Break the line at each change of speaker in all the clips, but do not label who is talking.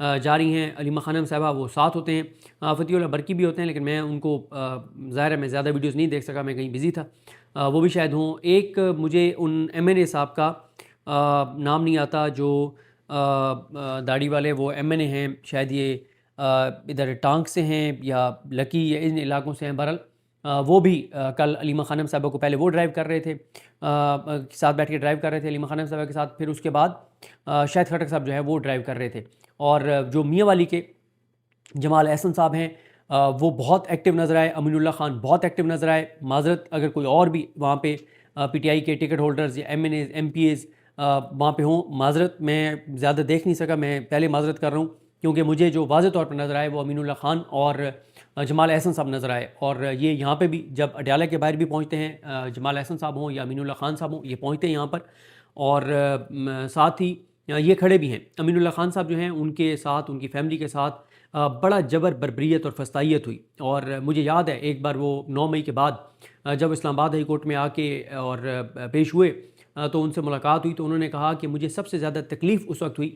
جاری ہیں. علیمہ خانم صاحبہ وہ ساتھ ہوتے ہیں, فتح اللہ برقی بھی ہوتے ہیں, لیکن میں ان کو ظاہر ہے میں زیادہ ویڈیوز نہیں دیکھ سکا, میں کہیں بزی تھا. وہ بھی شاید ہوں. ایک مجھے ان ایم این اے صاحب کا نام نہیں آتا جو داڑھی والے, وہ ایم این اے ہیں شاید, یہ ادھر ٹانک سے ہیں یا لکی یا ان علاقوں سے ہیں. بہرحال وہ بھی کل علیمہ خانم صاحبہ کو پہلے وہ ڈرائیو کر رہے تھے, ساتھ بیٹھ کے ڈرائیو کر رہے تھے علیمہ خانم صاحبہ کے ساتھ. پھر اس کے بعد شاہد خٹک صاحب جو ہے وہ ڈرائیو کر رہے تھے. اور جو میاں والی کے جمال احسن صاحب ہیں وہ بہت ایکٹیو نظر آئے. امین اللہ خان بہت ایکٹیو نظر آئے. معذرت اگر کوئی اور بھی وہاں پہ پی ٹی آئی کے ٹکٹ ہولڈرز یا M N As M P As وہاں پہ ہوں, معذرت میں زیادہ دیکھ نہیں سکا, میں پہلے معذرت کر رہا ہوں, کیونکہ مجھے جو واضح طور پر نظر آئے وہ امین اللہ خان اور جمال احسن صاحب نظر آئے. اور یہ یہاں پہ بھی جب اڈیالہ کے باہر بھی پہنچتے ہیں, جمال احسن صاحب ہوں یا امین اللہ خان صاحب ہوں, یہ پہنچتے ہیں یہاں پر, اور ساتھ ہی یہ کھڑے بھی ہیں. امین اللہ خان صاحب جو ہیں ان کے ساتھ, ان کی فیملی کے ساتھ بڑا جبر بربریت اور فستائیت ہوئی. اور مجھے یاد ہے ایک بار وہ 9 مئی کے بعد جب اسلام آباد ہائی کورٹ میں آ کے اور پیش ہوئے تو ان سے ملاقات ہوئی, تو انہوں نے کہا کہ مجھے سب سے زیادہ تکلیف اس وقت ہوئی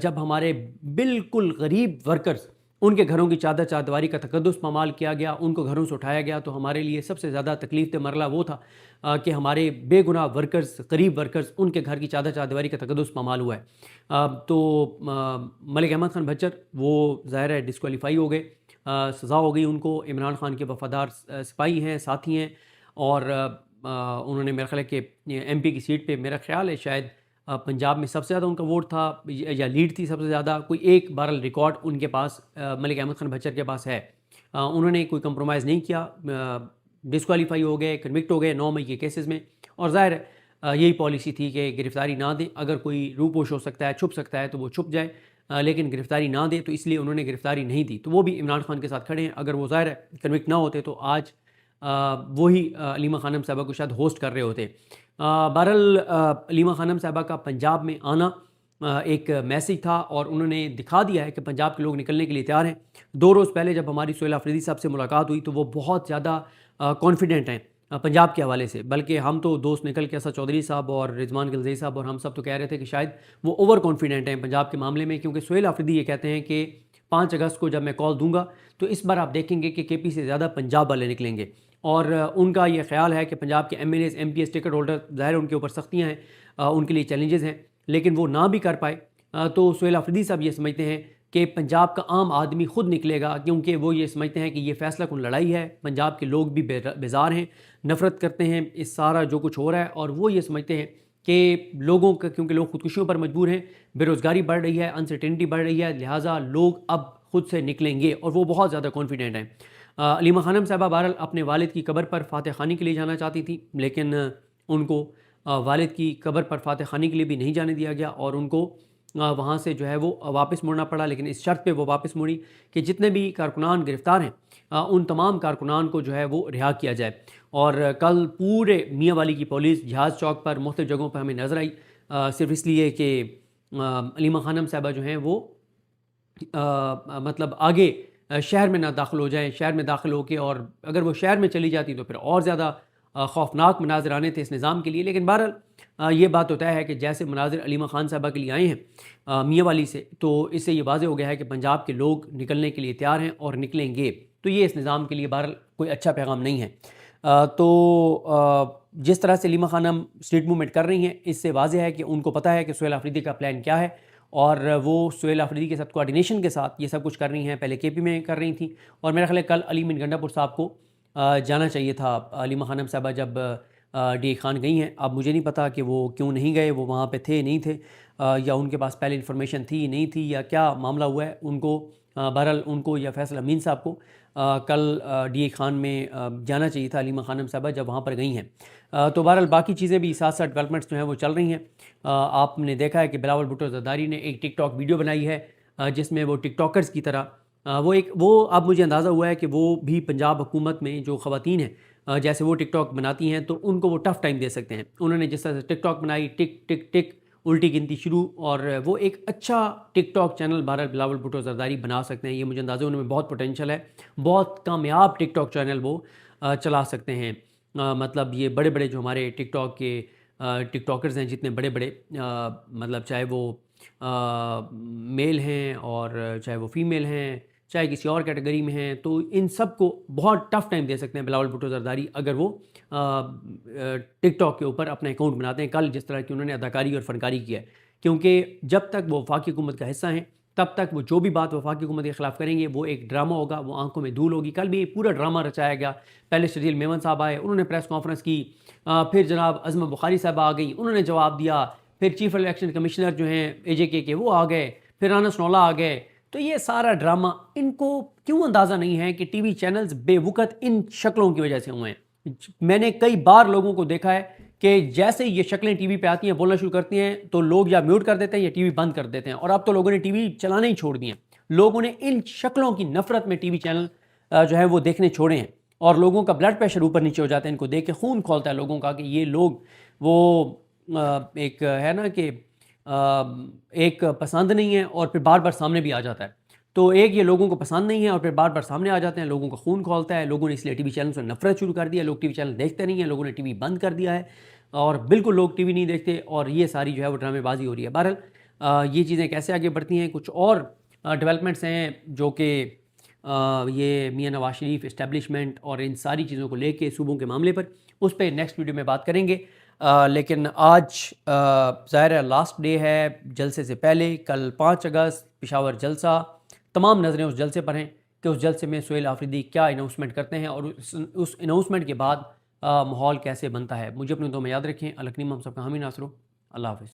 جب ہمارے بالکل غریب ورکرز, ان کے گھروں کی چادر چاردیواری کا تقدس پامال کیا گیا, ان کو گھروں سے اٹھایا گیا. تو ہمارے لیے سب سے زیادہ تکلیف دہ مرحلہ وہ تھا کہ ہمارے بے گناہ ورکرز, غریب ورکرز, ان کے گھر کی چادر چاردیواری کا تقدس پامال ہوا ہے. تو ملک احمد خان بچر وہ ظاہر ہے ڈسکوالیفائی ہو گئے, سزا ہو گئی ان کو. عمران خان کے وفادار سپاہی ہیں, ساتھی ہیں, اور انہوں نے میرا خیال ہے کہ ایم پی کی سیٹ پہ, میرا خیال ہے شاید پنجاب میں سب سے زیادہ ان کا ووٹ تھا یا لیڈ تھی سب سے زیادہ, کوئی ایک بہرحال ریکارڈ ان کے پاس ملک احمد خان بچر کے پاس ہے. انہوں نے کوئی کمپرومائز نہیں کیا, ڈسکوالیفائی ہو گئے, کنوکٹ ہو گئے 9 مئی کے کیسز میں. اور ظاہر ہے یہی پالیسی تھی کہ گرفتاری نہ دیں, اگر کوئی روپوش ہو سکتا ہے, چھپ سکتا ہے تو وہ چھپ جائے, لیکن گرفتاری نہ دیں, تو اس لیے انہوں نے گرفتاری نہیں دی. تو وہ بھی عمران خان کے ساتھ کھڑے ہیں. اگر وہ ظاہر ہے کنوکٹ نہ ہوتے تو آج وہی علیمہ خانم صاحبہ کو شاید ہوسٹ کر رہے ہوتے. بہرحال علیمہ خانم صاحبہ کا پنجاب میں آنا ایک میسیج تھا, اور انہوں نے دکھا دیا ہے کہ پنجاب کے لوگ نکلنے کے لیے تیار ہیں. 2 روز پہلے جب ہماری سہیل آفریدی صاحب سے ملاقات ہوئی تو وہ بہت زیادہ کانفیڈنٹ ہیں پنجاب کے حوالے سے, بلکہ ہم تو دوست نکل کے اسد چودھری صاحب اور رضوان گلزئی صاحب اور ہم سب تو کہہ رہے تھے کہ شاید وہ اوور کانفیڈنٹ ہیں پنجاب کے معاملے میں, کیونکہ سہیل آفریدی یہ کہتے ہیں کہ 5 اگست کو جب میں کال دوں گا تو اس بار آپ دیکھیں گے کہ کے پی سے زیادہ پنجاب والے نکلیں گے. اور ان کا یہ خیال ہے کہ پنجاب کے M N As M P S ticket holder, ظاہر ان کے اوپر سختیاں ہیں, ان کے لیے چیلنجز ہیں, لیکن وہ نہ بھی کر پائے تو سہیل آفریدی صاحب یہ سمجھتے ہیں کہ پنجاب کا عام آدمی خود نکلے گا, کیونکہ وہ یہ سمجھتے ہیں کہ یہ فیصلہ کن لڑائی ہے. پنجاب کے لوگ بھی بیزار ہیں, نفرت کرتے ہیں اس سارا جو کچھ ہو رہا ہے, اور وہ یہ سمجھتے ہیں کہ لوگوں کا, کیونکہ لوگ خودکشیوں پر مجبور ہیں, بے روزگاری بڑھ رہی ہے, انسرٹینٹی بڑھ رہی ہے, لہٰذا لوگ اب خود سے نکلیں گے, اور وہ بہت زیادہ کانفیڈنٹ ہیں. علیمہ خانم صاحبہ بہرحال اپنے والد کی قبر پر فاتح خوانی کے لیے جانا چاہتی تھی, لیکن ان کو والد کی قبر پر فاتح خوانی کے لیے بھی نہیں جانے دیا گیا, اور ان کو وہاں سے جو ہے وہ واپس مڑنا پڑا. لیکن اس شرط پہ وہ واپس مڑی کہ جتنے بھی کارکنان گرفتار ہیں ان تمام کارکنان کو جو ہے وہ رہا کیا جائے. اور کل پورے میاں والی کی پولیس جہاز چوک پر مختلف جگہوں پر ہمیں نظر آئی, صرف اس لیے کہ علیمہ خانم صاحبہ جو ہیں وہ مطلب آگے شہر میں نہ داخل ہو جائیں. شہر میں داخل ہو کے, اور اگر وہ شہر میں چلی جاتی تو پھر اور زیادہ خوفناک مناظر آنے تھے اس نظام کے لیے. لیکن بہرحال یہ بات ہوتا ہے کہ جیسے مناظر علیمہ خان صاحبہ کے لیے آئے ہیں میاں والی سے, تو اس سے یہ واضح ہو گیا ہے کہ پنجاب کے لوگ نکلنے کے لیے تیار ہیں اور نکلیں گے. تو یہ اس نظام کے لیے بہرحال کوئی اچھا پیغام نہیں ہے. تو جس طرح سے علیمہ خانم اسٹریٹ موومنٹ کر رہی ہیں, اس سے واضح ہے کہ ان کو پتہ ہے کہ سہیل آفریدی کا پلان کیا ہے, اور وہ سہیل آفریدی کے ساتھ کوارڈینیشن کے ساتھ یہ سب کچھ کر رہی ہیں. پہلے کے پی میں کر رہی تھیں, اور میرا خیال ہے کل علی من گنڈا پور صاحب کو جانا چاہیے تھا. علیمہ خانم صاحبہ جب ڈی اے خان گئی ہیں, اب مجھے نہیں پتا کہ وہ کیوں نہیں گئے, وہ وہاں پہ تھے نہیں تھے, یا ان کے پاس پہلے انفارمیشن تھی نہیں تھی, یا کیا معاملہ ہوا ہے. ان کو بہرحال ان کو یا فیصل امین صاحب کو کل ڈی اے خان میں جانا چاہیے تھا علیمہ خانم صاحبہ جب وہاں پر گئی ہیں. تو بہرحال باقی چیزیں بھی ساتھ ساتھ ڈیولپمنٹس جو ہیں وہ چل رہی ہیں. آپ نے دیکھا ہے کہ بلاول بھٹو زرداری نے ایک ٹک ٹاک ویڈیو بنائی ہے جس میں وہ ٹک ٹاکرز کی طرح وہ اب مجھے اندازہ ہوا ہے کہ وہ بھی پنجاب حکومت میں جو خواتین ہیں جیسے وہ ٹک ٹاک بناتی ہیں تو ان کو وہ ٹف ٹائم دے سکتے ہیں. انہوں نے جس طرح سے ٹک ٹاک بنائی, ٹک ٹک ٹک الٹی گنتی شروع, اور وہ ایک اچھا ٹک ٹاک چینل بہرحال بلاول بھٹو زرداری بنا سکتے ہیں. یہ مجھے اندازہ ان میں بہت پوٹینشیل ہے, بہت کامیاب ٹک ٹاک چینل وہ چلا سکتے ہیں. مطلب یہ بڑے بڑے جو ہمارے ٹک ٹاک کے ٹک ٹاکرز ہیں, جتنے بڑے بڑے مطلب چاہے وہ میل ہیں اور چاہے وہ فیمیل ہیں، چاہے کسی اور کیٹیگری میں ہیں، تو ان سب کو بہت ٹف ٹائم دے سکتے ہیں بلاول بھٹو زرداری اگر وہ ٹک ٹاک کے اوپر اپنا اکاؤنٹ بناتے ہیں، کل جس طرح کی انہوں نے اداکاری اور فنکاری کیا ہے. کیونکہ جب تک وہ وفاقی حکومت کا حصہ ہیں تب تک وہ جو بھی بات وفاقی حکومت کے خلاف کریں گے وہ ایک ڈرامہ ہوگا، وہ آنکھوں میں دھول ہوگی. کل بھی پورا ڈرامہ رچایا گیا. پہلے شرجیل میمن صاحب آئے، انہوں نے پریس کانفرنس کی، پھر جناب عظمت بخاری صاحب آ گئی، انہوں نے جواب دیا، پھر چیف الیکشن کمشنر جو ہیں اے جے کے وہ آ گئے، پھر انس نولا آ گئے. تو یہ سارا ڈرامہ ان کو کیوں اندازہ نہیں ہے کہ ٹی وی چینلز بے وقت ان شکلوں کی وجہ سے ہوئے ہیں. میں نے کئی بار لوگوں کو دیکھا ہے کہ جیسے یہ شکلیں ٹی وی پہ آتی ہیں، بولنا شروع کرتی ہیں، تو لوگ یا میوٹ کر دیتے ہیں یا ٹی وی بند کر دیتے ہیں. اور اب تو لوگوں نے ٹی وی چلانا ہی چھوڑ دیے ہیں. لوگوں نے ان شکلوں کی نفرت میں ٹی وی چینل جو ہے وہ دیکھنے چھوڑے ہیں، اور لوگوں کا بلڈ پریشر اوپر نیچے ہو جاتا ہے ان کو دیکھ کے. خون کھولتا ہے لوگوں کا کہ یہ لوگ وہ ایک ہے نا کہ ایک پسند نہیں ہے اور پھر بار بار سامنے بھی آ جاتا ہے. تو ایک یہ لوگوں کو پسند نہیں ہے اور پھر بار بار سامنے آ جاتے ہیں، لوگوں کو خون کھولتا ہے. لوگوں نے اس لیے ٹی وی چینل سے نفرت شروع کر دیا، لوگ ٹی وی چینل دیکھتے نہیں ہیں، لوگوں نے ٹی وی بند کر دیا ہے اور بالکل لوگ ٹی وی نہیں دیکھتے، اور یہ ساری جو ہے وہ ڈرامے بازی ہو رہی ہے. بہرحال یہ چیزیں کیسے آگے بڑھتی ہیں. کچھ اور ڈیولپمنٹس ہیں جو کہ یہ میاں نواز شریف اسٹیبلشمنٹ اور ان ساری چیزوں کو لے کے صوبوں کے معاملے پر، اس پہ نیکسٹ ویڈیو میں بات کریں گے. لیکن آج ظاہر ہے لاسٹ ڈے ہے جلسے سے پہلے. کل 5 اگست پشاور جلسہ، تمام نظریں اس جلسے پر ہیں کہ اس جلسے میں سہیل آفریدی کیا اناؤنسمنٹ کرتے ہیں اور اس اناؤنسمنٹ کے بعد ماحول کیسے بنتا ہے. مجھے اپنے دو میں یاد رکھیں. الکریم ہم سب کا حامی ناصر ہو. اللہ حافظ.